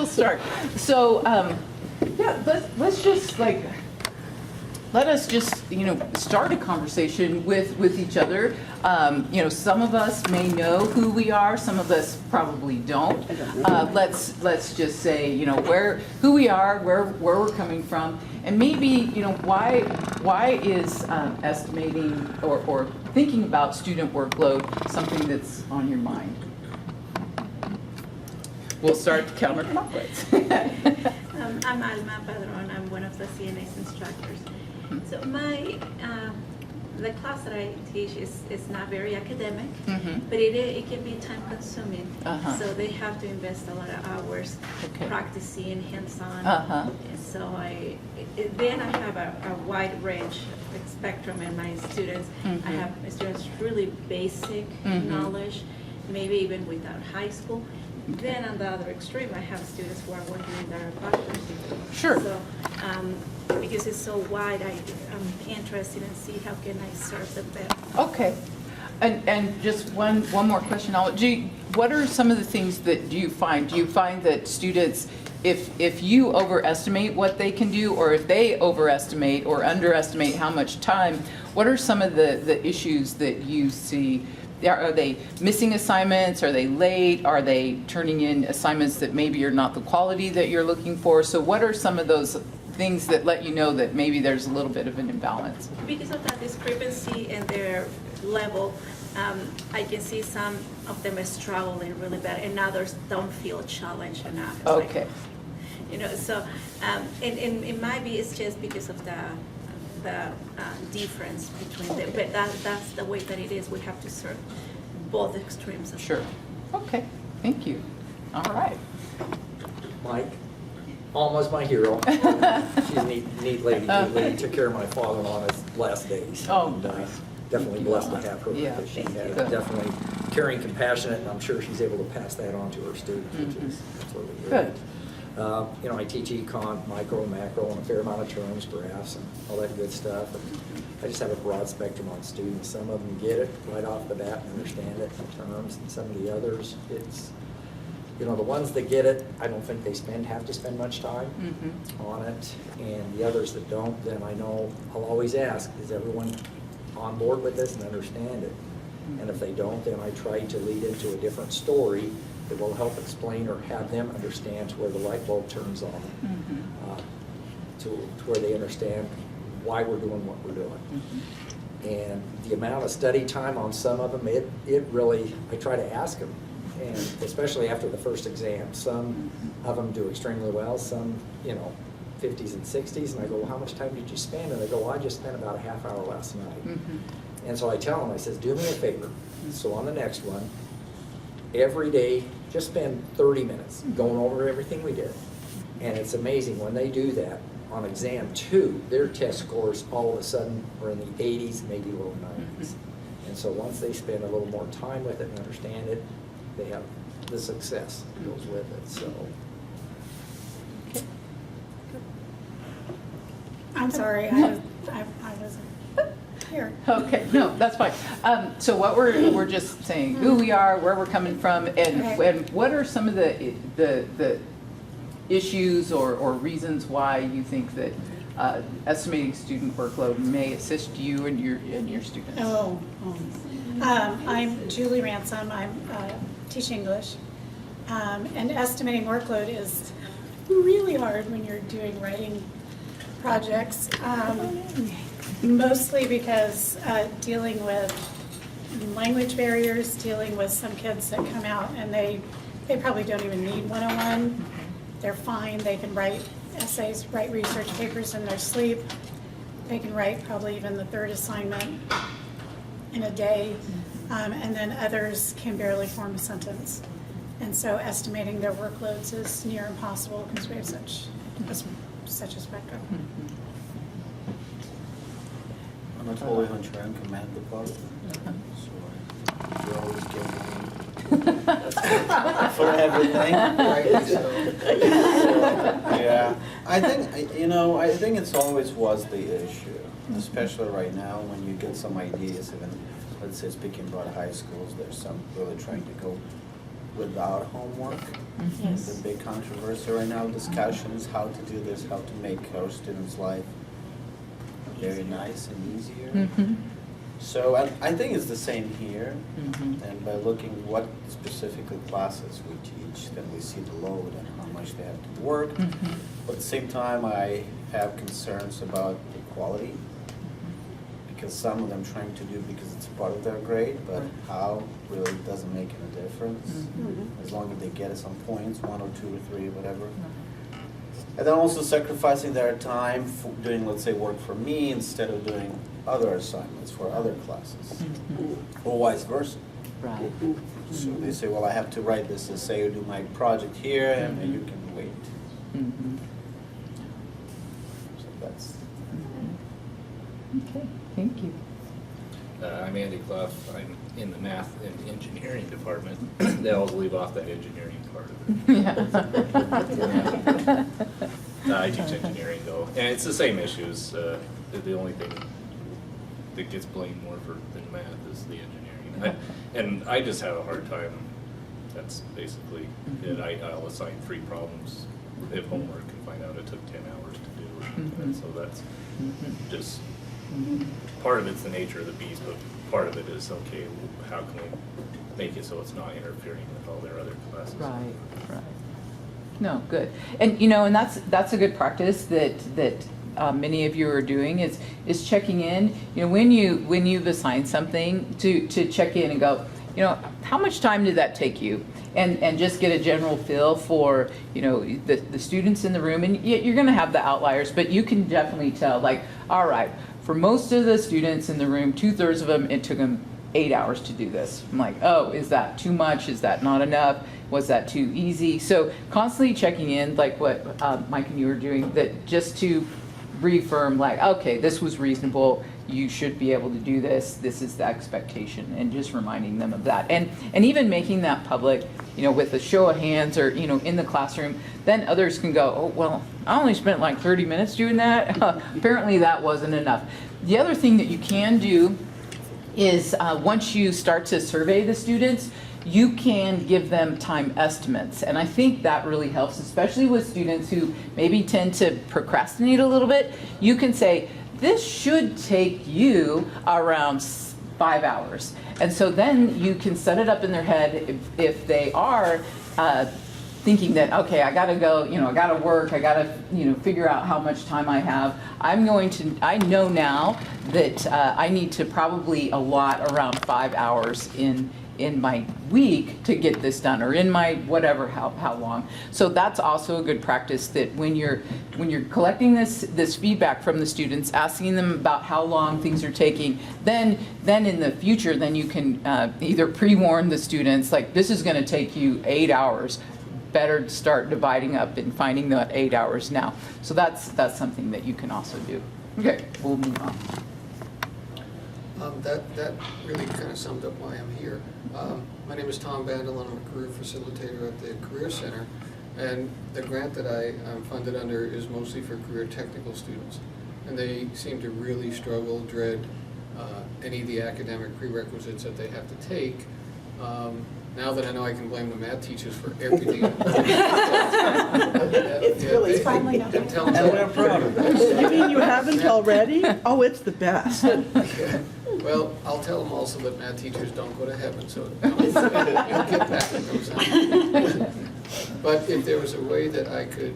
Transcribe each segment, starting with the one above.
start. So, yeah, let's just let us just, start a conversation with each other. Some of us may know who we are, some of us probably don't. Let's just say, who we are, where we're coming from, and maybe, why is estimating or thinking about student workload something that's on your mind? We'll start counterclockwise. I'm Alma Padron. I'm one of the CNA's instructors. So the class that I teach is not very academic, but it can be time consuming. So they have to invest a lot of hours practicing hands-on. And so then I have a wide range spectrum in my students. I have students really basic knowledge, maybe even without high school. Then on the other extreme, I have students who are working in their bachelor's degree. Sure. So, because it's so wide, I'm interested in see how can I serve them better. Okay. And just one more question. What are some of the things that you find? Do you find that students, if you overestimate what they can do, or if they overestimate or underestimate how much time, what are some of the issues that you see? Are they missing assignments? Are they late? Are they turning in assignments that maybe are not the quality that you're looking for? So what are some of those things that let you know that maybe there's a little bit of an imbalance? Because of that discrepancy in their level, I can see some of them are struggling really bad and others don't feel challenged enough. It's Okay. So and it might be it's just because of the difference between them, but that's the way that it is. We have to serve both extremes. Sure. Okay. Thank you. All right. Mike, almost my hero. She's a neat lady. Took care of my father-in-law on his last days. Oh, and, nice. Definitely blessed to have her. Yeah. Because she Thank had you. definitely caring, compassionate, and I'm sure she's able to pass that on to her students, which is absolutely great. Good. I teach econ, micro, macro, and a fair amount of terms, graphs, and all that good stuff. And I just have a broad spectrum on students. Some of them get it right off the bat and understand it in terms, and some of the others, it's, the ones that get it, I don't think they have to spend much time on it. And the others that don't, then I know I'll always ask, is everyone on board with this and understand it? And if they don't, then I try to lead into a different story that will help explain or have them understand to where the light bulb turns on, to where they understand why we're doing what we're doing. And the amount of study time on some of them, it really, I try to ask them, and especially after the first exam. Some of them do extremely well, some, 50s and 60s, and I go, well, how much time did you spend? And they go, well, I just spent about a half hour last night. And so I tell them, I says, do me a favor. So on the next one, every day, just spend 30 minutes going over everything we did. And it's amazing, when they do that, on exam 2, their test scores all of a sudden are in the 80s, maybe low 90s. And so once they spend a little more time with it and understand it, they have the success that goes with it. So. I'm sorry, I wasn't here. Okay, no, that's fine. So what we're just saying who we are, where we're coming from, and what are some of the issues or reasons why you think that estimating student workload may assist you and your students? I'm Julie Ransom. I teach English, and estimating workload is really hard when you're doing writing projects. Mostly because dealing with language barriers, dealing with some kids that come out and they probably don't even need 101. They're fine. They can write essays, write research papers in their sleep. They can write probably even the third assignment in a day. And then others can barely form a sentence. And so estimating their workloads is near impossible because we have such a spectrum. I'm a totally on track and command the part. So you're always giving me for everything, right? So, yeah, I think it's always was the issue, especially right now when you get some ideas. Even let's say speaking about high schools, there's some really trying to go without homework. Yes. The big controversy right now, discussion is how to do this, how to make our students' life very nice and easier. Mhm. So I think it's the same here, Mhm. and by looking what specifically classes we teach, then we see the load and how much they have to work. Mhm. But at the same time, I have concerns about the quality, because some of them trying to do because it's part of their grade, but how really doesn't make any difference. Mhm. As long as they get some points, 1 or 2 or 3, whatever. And then also sacrificing their time for doing, let's say, work for me instead of doing other assignments for other classes, Mhm. or vice versa. Right. So they say, well, I have to write this essay or do my project here, and then you can wait. Mhm. So that's. Okay, thank you. I'm Andy Clough. I'm in the math and engineering department. They always leave off that engineering part of it. Yeah. I teach engineering though, and it's the same issues. The only thing that gets blamed more than math is the engineering. And I just have a hard time. That's basically it. I'll assign 3 problems if homework and find out it took 10 hours to do. And so that's just, part of it's the nature of the beast, but part of it is, okay, how can we make it so it's not interfering with all their other classes? Right, right. No, good. And, you know, and that's a good practice that many of you are doing is checking in. You know, when you've assigned something to check in and go, you know, how much time did that take you? And just get a general feel for, you know, the students in the room. And you're going to have the outliers, but you can definitely tell, like, all right, for most of the students in the room, 2/3 of them, it took them 8 hours to do this. I'm like, oh, is that too much? Is that not enough? Was that too easy? So constantly checking in, like what Mike and you were doing, that just to reaffirm, like, okay, this was reasonable. You should be able to do this. This is the expectation, and just reminding them of that. And even making that public, you know, with a show of hands or, you know, in the classroom, then others can go, oh, well, I only spent like 30 minutes doing that. Apparently that wasn't enough. The other thing that you can do is once you start to survey the students, you can give them time estimates. And I think that really helps, especially with students who maybe tend to procrastinate a little bit. You can say, this should take you around 5 hours. And so then you can set it up in their head if they are thinking that, okay, I gotta go, you know, I gotta work, I gotta, you know, figure out how much time I have. I know now that I need to probably allot around 5 hours in my week to get this done, or in my whatever, how long. So that's also a good practice, that when you're collecting this feedback from the students, asking them about how long things are taking, then in the future, then you can either pre-warn the students, like, this is gonna take you 8 hours. Better to start dividing up and finding that 8 hours now. So that's something that you can also do. Okay, we'll move on. That really kind of summed up why I'm here. My name is Tom Bandel, and I'm a career facilitator at the Career Center. And the grant that I'm funded under is mostly for career technical students. And they seem to really struggle, dread any of the academic prerequisites that they have to take. Now that I know I can blame the math teachers for everything. It's really finally not And tell And them- we're proud of it. You mean you haven't already? Oh, it's the best. Well, I'll tell them also that math teachers don't go to heaven, so you'll get back to those. But if there was a way that I could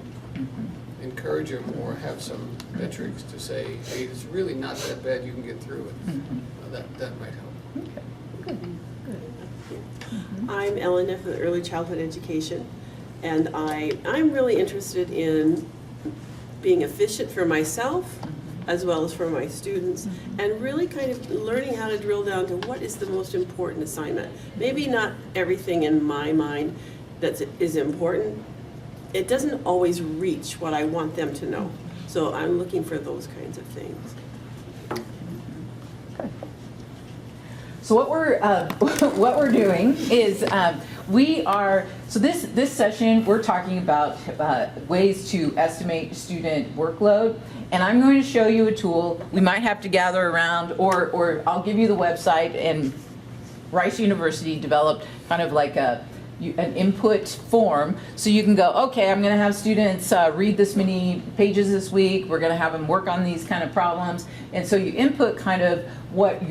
encourage them or have some metrics to say, hey, it's really not that bad, you can get through it, that might help. I'm Ellen from Early Childhood Education, and I'm really interested in being efficient for myself as well as for my students, and really kind of learning how to drill down to what is the most important assignment. Maybe not everything in my mind that is important. It doesn't always reach what I want them to know. So I'm looking for those kinds of things. So what we're doing is this session we're talking about ways to estimate student workload, and I'm going to show you a tool. We might have to gather around, or I'll give you the website. And Rice University developed kind of like an input form, so you can go, okay, I'm going to have students read this many pages this week, we're going to have them work on these kind of problems, and so you input kind of what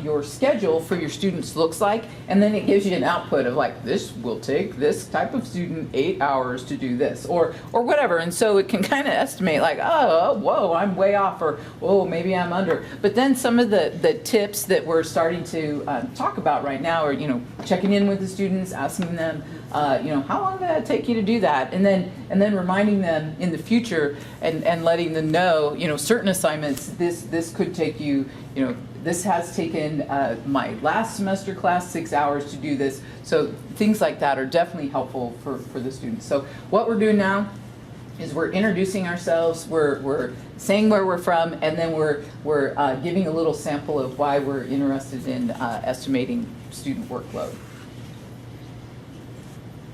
your schedule for your students looks like, and then it gives you an output of like, this will take this type of student 8 hours to do this, or whatever, and so it can kind of estimate like, oh, whoa, I'm way off, or oh, maybe I'm under. But then some of the tips that we're starting to talk about right now are, checking in with the students, asking them, how long did it take you to do that, and then reminding them in the future and letting them know, certain assignments, this could take you, this has taken my last semester class 6 hours to do this. So things like that are definitely helpful for the students. So what we're doing now is we're introducing ourselves, we're saying where we're from, and then we're giving a little sample of why we're interested in estimating student workload.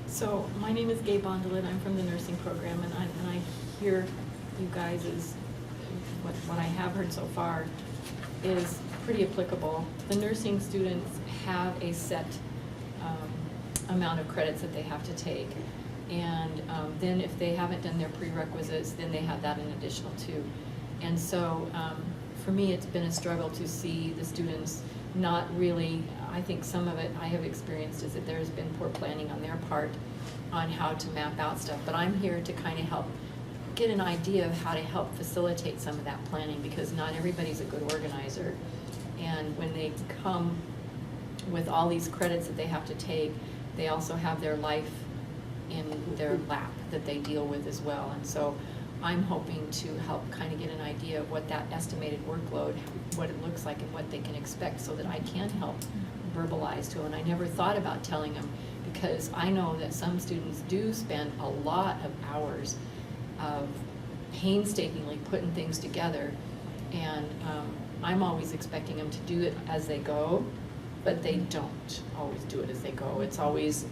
So my name is Gabe Bondelin. I'm from the nursing program, and I hear you guys is what I have heard so far is pretty applicable. The nursing students have a set amount of credits that they have to take, and then if they haven't done their prerequisites, then they have that in additional too. And so for me, it's been a struggle to see the students not really, I think some of it I have experienced is that there's been poor planning on their part on how to map out stuff, but I'm here to kind of help get an idea of how to help facilitate some of that planning, because not everybody's a good organizer. And when they come with all these credits that they have to take, they also have their life in their lap that they deal with as well. And so I'm hoping to help kind of get an idea of what that estimated workload, what it looks like and what they can expect, so that I can help verbalize to them. And I never thought about telling them, because I know that some students do spend a lot of hours of painstakingly putting things together, and I'm always expecting them to do it as they go, but they don't always do it as they go. It's always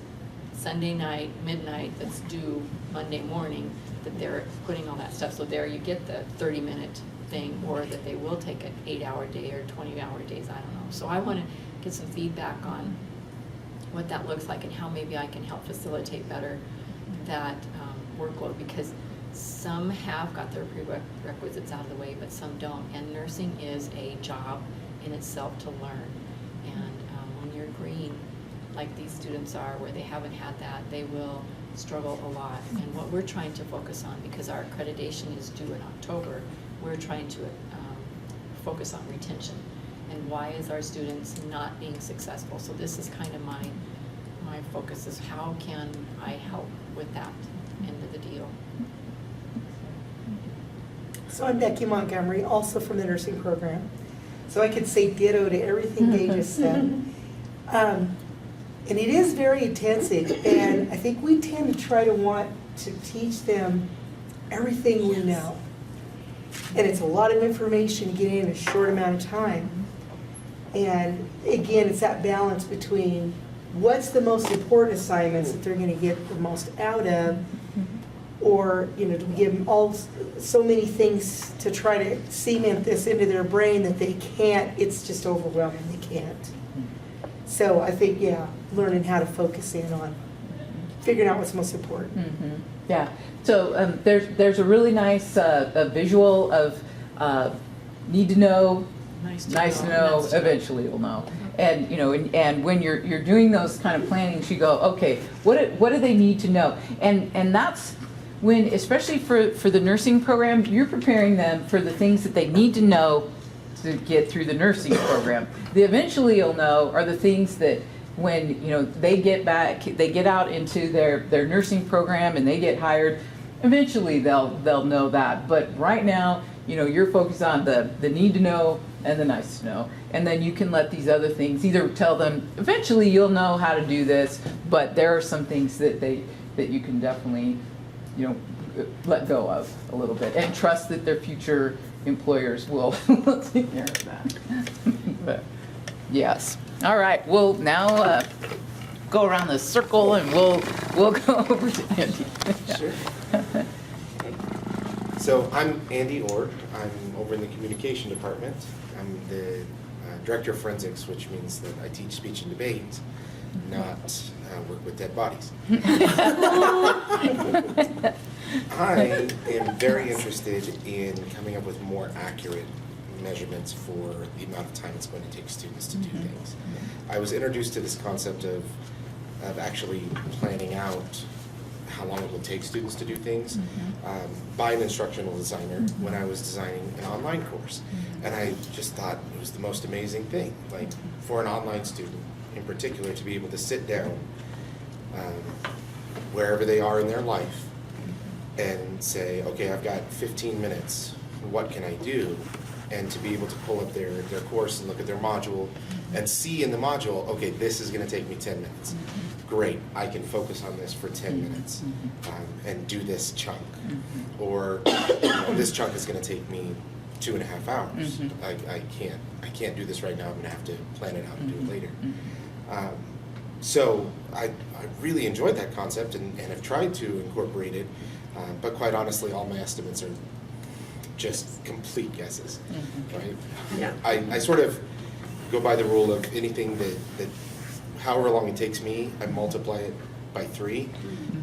Sunday night, midnight, that's due Monday morning, that they're putting all that stuff. So there you get the 30-minute thing, or that they will take an 8-hour day or 20-hour days, I don't know. So I want to get some feedback on what that looks like and how maybe I can help facilitate better that workload, because some have got their prerequisites out of the way, but some don't. And nursing is a job in itself to learn. And when you're green, like these students are, where they haven't had that, they will struggle a lot. And what we're trying to focus on, because our accreditation is due in October, we're trying to focus on retention. And why is our students not being successful? So this is kind of my focus, is how can I help with that end of the deal. So I'm Becky Montgomery, also from the nursing program. So I could say ditto to everything they just said. And it is very intensive, and I think we tend to try to want to teach them everything we know. And it's a lot of information to get in a short amount of time. And again, it's that balance between what's the most important assignments that they're going to get the most out of, or do we give them all so many things to try to cement this into their brain that they can't, it's just overwhelming, they can't. So I think, learning how to focus in on figuring out what's most important. Mm-hmm. Yeah. So there's a really nice a visual of need to know, nice to know, eventually you'll know. And and when you're doing those kind of plannings, you go, okay, what do they need to know? And that's when, especially for the nursing program, you're preparing them for the things that they need to know to get through the nursing program. The eventually you'll know are the things that when they get back, they get out into their nursing program and they get hired, eventually they'll know that. But right now, you're focused on the need to know and the nice to know. And then you can let these other things, either tell them, eventually you'll know how to do this, but there are some things that you can definitely, let go of a little bit and trust that their future employers will take care of that. But, yes. All right. We'll now go around the circle and we'll go over to Andy. Sure. So I'm Andy Ord. I'm over in the communication department. I'm the director of forensics, which means that I teach speech and debate. not work with dead bodies. I am very interested in coming up with more accurate measurements for the amount of time it's going to take students to do things. I was introduced to this concept of actually planning out how long it will take students to do things by an instructional designer when I was designing an online course. And I just thought it was the most amazing thing, like for an online student in particular, to be able to sit down wherever they are in their life and say, okay, I've got 15 minutes, what can I do? And to be able to pull up their course and look at their module and see in the module, okay, this is going to take me 10 minutes. Great, I can focus on this for 10 minutes and do this chunk. Or this chunk is going to take me 2.5 hours. I can't do this right now. I'm going to have to plan it out and do it later. So I really enjoyed that concept and have tried to incorporate it. But quite honestly, all my estimates are just complete guesses, right? Yeah. I sort of go by the rule of anything that however long it takes me, I multiply it by 3.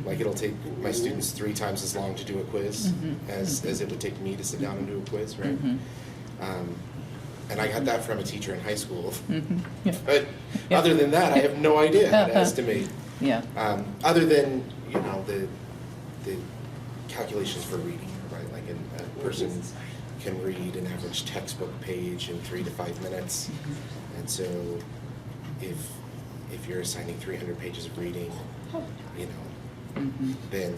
Like it'll take my students 3 times as long to do a quiz as it would take me to sit down and do a quiz, right? And I got that from a teacher in high school. But other than that, I have no idea how to estimate. Other than, the calculations for reading, right? Like a person can read an average textbook page in 3 to 5 minutes. And so if you're assigning 300 pages of reading, then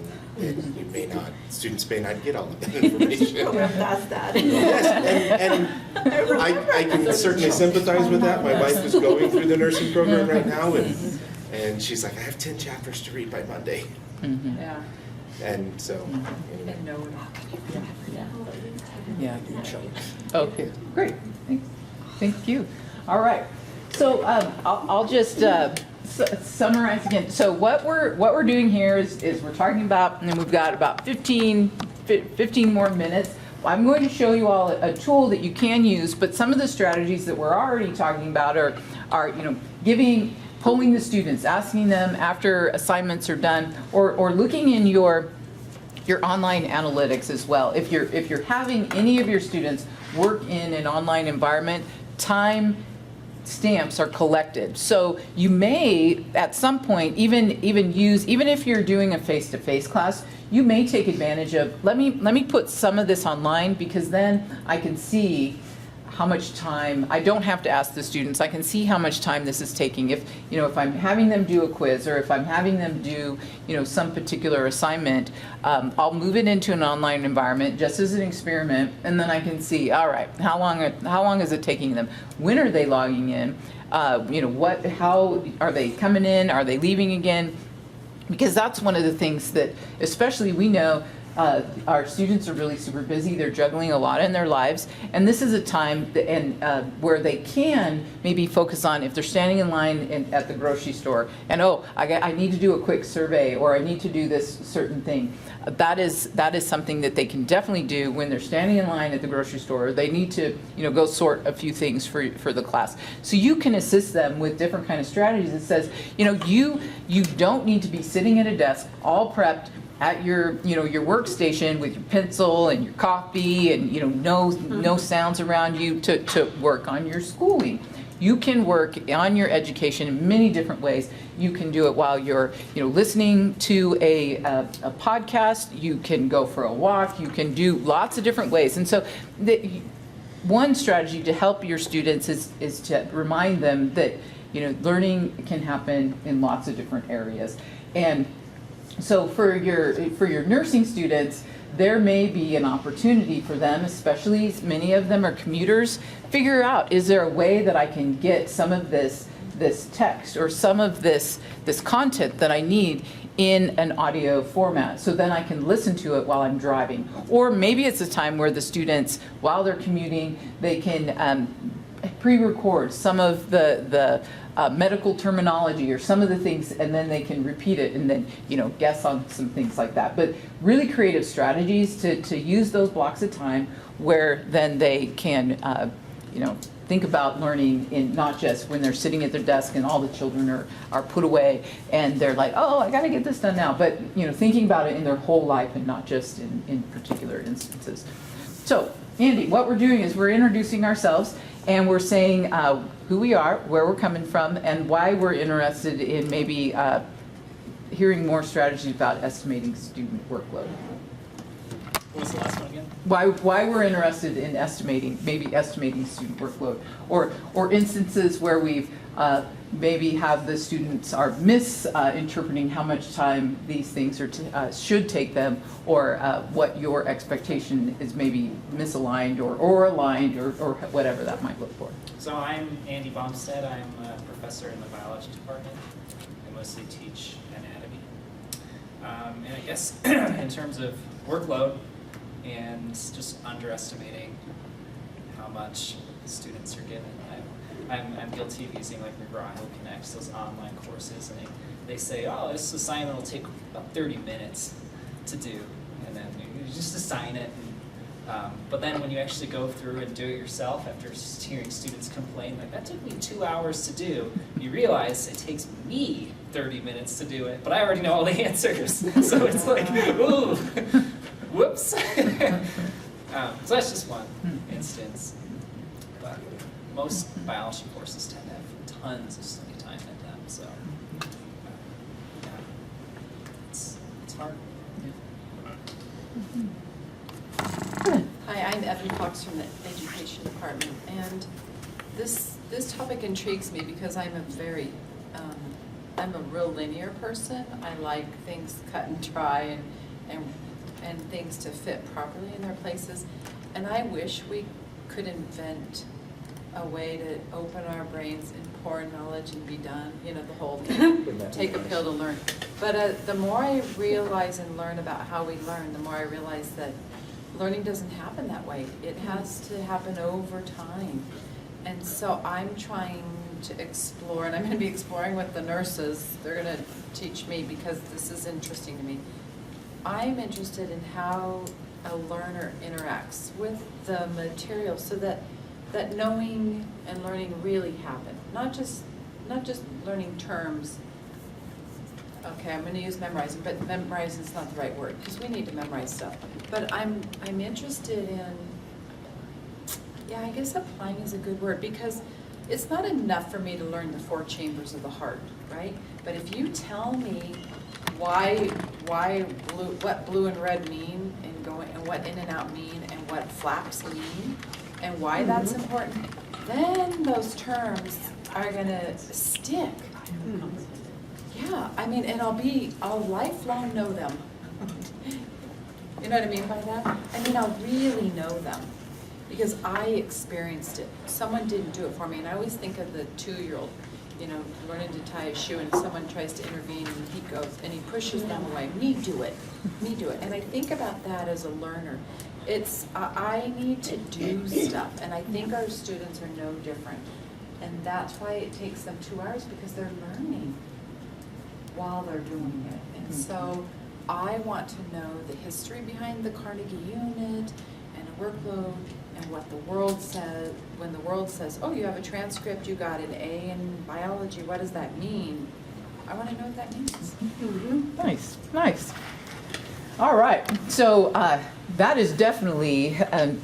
students may not get all of that information. That's that. Yes, and I can certainly sympathize with that. My wife is going through the nursing program right now, and she's like, I have 10 chapters to read by Monday. And so, anyway. Okay, great. Thank you. All right. So I'll just summarize again. So what we're doing here is we're talking about, and we've got about 15 more minutes. I'm going to show you all a tool that you can use, but some of the strategies that we're already talking about are polling the students, asking them after assignments are done, or looking in your online analytics as well. If you're having any of your students work in an online environment, time stamps are collected. So you may, at some point, even if you're doing a face-to-face class, you may take advantage of, let me put some of this online, because then I can see how much time, I don't have to ask the students, I can see how much time this is taking. If I'm having them do a quiz, or if I'm having them do, some particular assignment, I'll move it into an online environment just as an experiment, and then I can see, all right, how long is it taking them? When are they logging in? How are they coming in? Are they leaving again? Because that's one of the things that, especially we know, our students are really super busy. They're juggling a lot in their lives, and this is a time where they can maybe focus on, if they're standing in line at the grocery store, and I need to do a quick survey, or I need to do this certain thing. That is something that they can definitely do when they're standing in line at the grocery store. They need to go sort a few things for the class. So you can assist them with different kind of strategies that says, you don't need to be sitting at a desk all prepped at your workstation with your pencil and your coffee and no sounds around you to work on your schooling. You can work on your education in many different ways. You can do it while you're listening to a podcast. You can go for a walk. You can do lots of different ways. And so one strategy to help your students is to remind them that learning can happen in lots of different areas. And so for your nursing students, there may be an opportunity for them, especially many of them are commuters, figure out, is there a way that I can get some of this text or some of this content that I need in an audio format, so then I can listen to it while I'm driving. Or maybe it's a time where the students, while they're commuting, they can pre-record some of the medical terminology or some of the things, and then they can repeat it and then guess on some things like that. But really creative strategies to use those blocks of time where then they can think about learning in not just when they're sitting at their desk and all the children are put away and they're like, oh, I got to get this done now. But, thinking about it in their whole life and not just in particular instances. So, Andy, what we're doing is we're introducing ourselves and we're saying who we are, where we're coming from, and why we're interested in maybe hearing more strategies about estimating student workload. What was the last one again? Why we're interested in estimating student workload, or instances where we've maybe have the students are misinterpreting how much time these things should take them, or what your expectation is maybe misaligned or aligned or whatever that might look for. So I'm Andy Baumstead. I'm a professor in the biology department. I mostly teach anatomy. And I guess in terms of workload and just underestimating how much students are given, I'm guilty of using like McGraw-Hill Connects, those online courses, and they say, oh, this assignment will take about 30 minutes to do, and then you just assign it. But then when you actually go through and do it yourself, after hearing students complain, like, that took me 2 hours to do, you realize it takes me 30 minutes to do it, but I already know all the answers. So it's like, ooh, whoops. So that's just one instance. But most biology courses tend to have tons of study time in them, so yeah, it's hard. Hi, I'm Evan Fox from the Education Department, and this topic intrigues me because I'm a real linear person. I like things cut and dry and things to fit properly in their places. And I wish we could invent a way to open our brains and pour knowledge and be done. The whole take a pill to learn. But the more I realize and learn about how we learn, the more I realize that learning doesn't happen that way. It has to happen over time. And so I'm trying to explore, and I'm going to be exploring with the nurses. They're going to teach me because this is interesting to me. I'm interested in how a learner interacts with the material so that knowing and learning really happen. Not just learning terms. Okay, I'm going to use memorizing, but memorizing is not the right word because we need to memorize stuff. But I'm interested in, I guess applying is a good word, because it's not enough for me to learn the 4 chambers of the heart, right? But if you tell me what blue and red mean and what in and out mean and what flaps mean and why that's important, then those terms are going to stick. Yeah, and I'll lifelong know them. You know what I mean by that? I'll really know them because I experienced it. Someone didn't do it for me, and I always think of the 2-year-old, learning to tie a shoe, and someone tries to intervene, and he goes, and he pushes them away. Me do it. And I think about that as a learner. I need to do stuff, and I think our students are no different. And that's why it takes them 2 hours, because they're learning while they're doing it. And so I want to know the history behind the Carnegie unit and a workload and what the world says. When the world says, oh, you have a transcript, you got an A in biology, what does that mean? I want to know what that means. Nice. All right, so that is definitely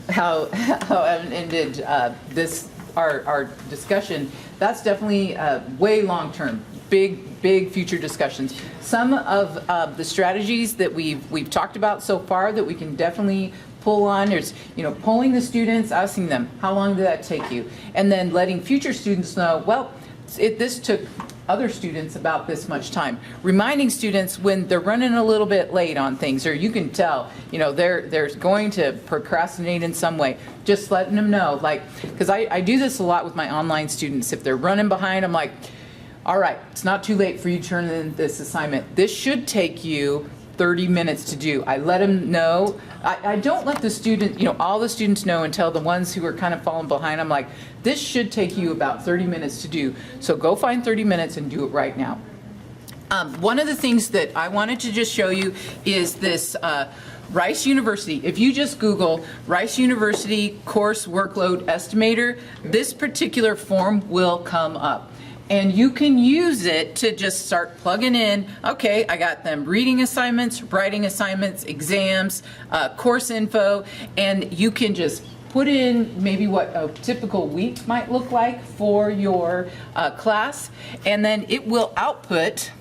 how Evan ended our discussion. That's definitely way long term, big future discussions. Some of the strategies that we've talked about so far that we can definitely pull on, there's polling the students, asking them how long did that take you, and then letting future students know, well, this took other students about this much time. Reminding students when they're running a little bit late on things, or you can tell, they're going to procrastinate in some way. Just letting them know, because I do this a lot with my online students. If they're running behind, I'm like, all right, it's not too late for you to turn in this assignment. This should take you 30 minutes to do. I let them know. I don't let the student, all the students know until the ones who are kind of falling behind. I'm like, this should take you about 30 minutes to do. So go find 30 minutes and do it right now. One of the things that I wanted to just show you is this Rice University, if you just Google Rice University Course Workload Estimator, this particular form will come up. And you can use it to just start plugging in, okay, I got them reading assignments, writing assignments, exams, course info, and you can just put in maybe what a typical week might look like for your class, and then it will output,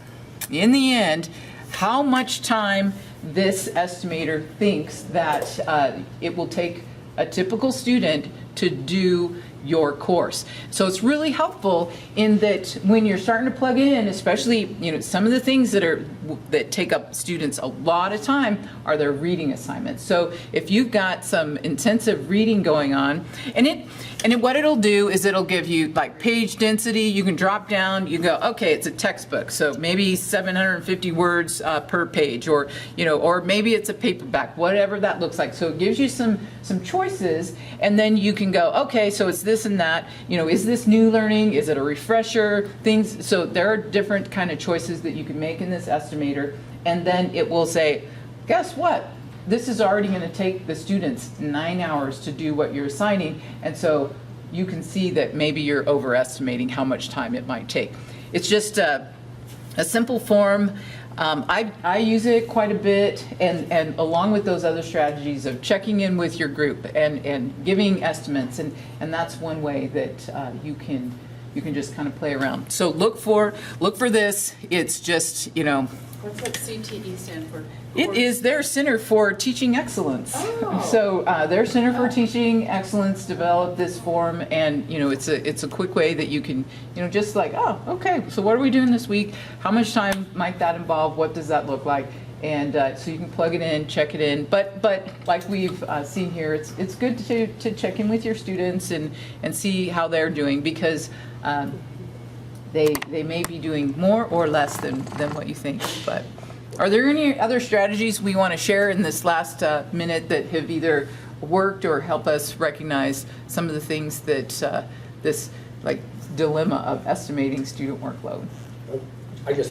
in the end, how much time this estimator thinks that it will take a typical student to do your course. So it's really helpful in that when you're starting to plug in, especially, you know, some of the things that take up students a lot of time are their reading assignments. So if you've got some intensive reading going on, and what it'll do is it'll give you like page density. You can drop down, you go, okay, it's a textbook, so maybe 750 words per page, or, you know, or maybe it's a paperback, whatever that looks like. So it gives you some choices, and then you can go, okay, so it's this and that, you know, is this new learning, is it a refresher, things. So there are different kind of choices that you can make in this estimator, and then it will say, guess what? This is already going to take the students 9 hours to do what you're assigning, and so you can see that maybe you're overestimating how much time it might take. It's just a simple form. I use it quite a bit, and along with those other strategies of checking in with your group and giving estimates, and that's one way that you can just kind of play around. So look for this. It's just, you know, What's that CTE stand for? it is their Center for Teaching Excellence. Oh. So their Center for Teaching Excellence developed this form, and you know, it's a quick way that you can, you know, just like, oh, okay, so what are we doing this week? How much time might that involve? What does that look like? And so you can plug it in, check it in. But like we've seen here, it's good to check in with your students and see how they're doing, because they may be doing more or less than what you think. But are there any other strategies we want to share in this last minute that have either worked or help us recognize some of the things that this like dilemma of estimating student workload? I just